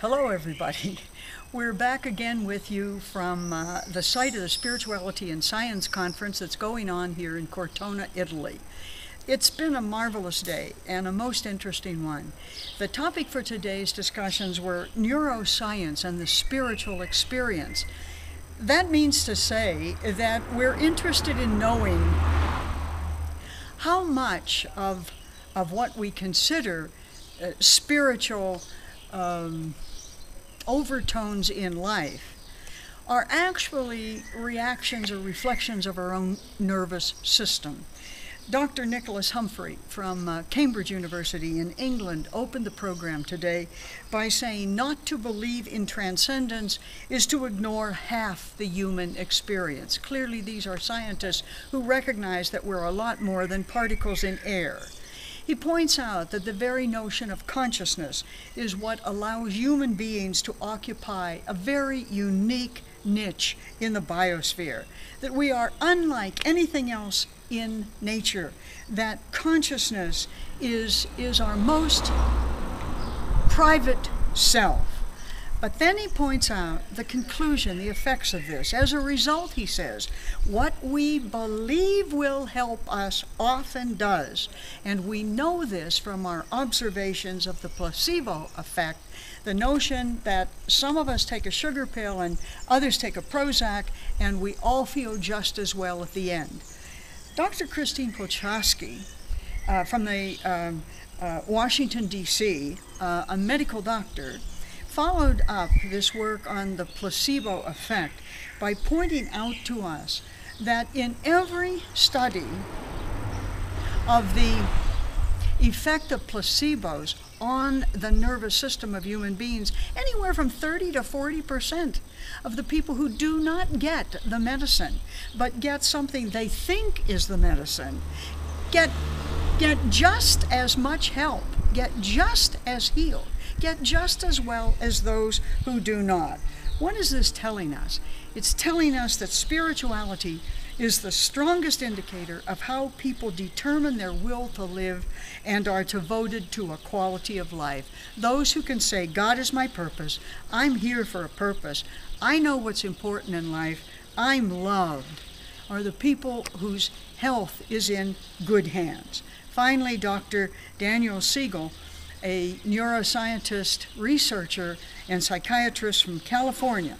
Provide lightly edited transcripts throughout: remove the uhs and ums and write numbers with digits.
Hello, everybody. We're back again with you from the site of the Spirituality and Science Conference that's going on here in Cortona, Italy. It's been a marvelous day and a most interesting one. The topic for today's discussions were neuroscience and the spiritual experience. That means to say that we're interested in knowing how much of what we consider spiritual overtones in life are actually reactions or reflections of our own nervous system. Dr. Nicholas Humphrey from Cambridge University in England opened the program today by saying not to believe in transcendence is to ignore half the human experience. Clearly, these are scientists who recognize that we're a lot more than particles in air. He points out that the very notion of consciousness is what allows human beings to occupy a very unique niche in the biosphere, that we are unlike anything else in nature, that consciousness is our most private self. But then he points out the conclusion, the effects of this. As a result, he says, what we believe will help us often does. And we know this from our observations of the placebo effect, the notion that some of us take a sugar pill and others take a Prozac, and we all feel just as well at the end. Dr. Christine Pochowski from the Washington, D.C., a medical doctor, followed up this work on the placebo effect by pointing out to us that in every study of the effect of placebos on the nervous system of human beings, anywhere from 30 to 40% of the people who do not get the medicine, but get something they think is the medicine, get just as much help, get just as healed, get just as well as those who do not. What is this telling us? It's telling us that spirituality is the strongest indicator of how people determine their will to live and are devoted to a quality of life. Those who can say, God is my purpose, I'm here for a purpose, I know what's important in life, I'm loved, are the people whose health is in good hands. Finally, Dr. Daniel Siegel, a neuroscientist, researcher, and psychiatrist from California,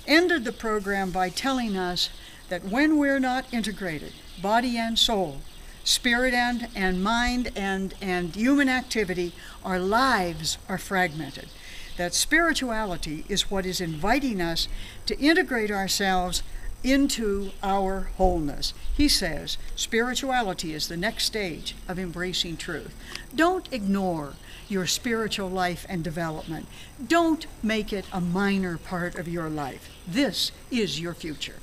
ended the program by telling us that when we're not integrated, body and soul, spirit and mind and human activity, our lives are fragmented. That spirituality is what is inviting us to integrate ourselves into our wholeness. He says spirituality is the next stage of embracing truth. Don't ignore your spiritual life and development. Don't make it a minor part of your life. This is your future.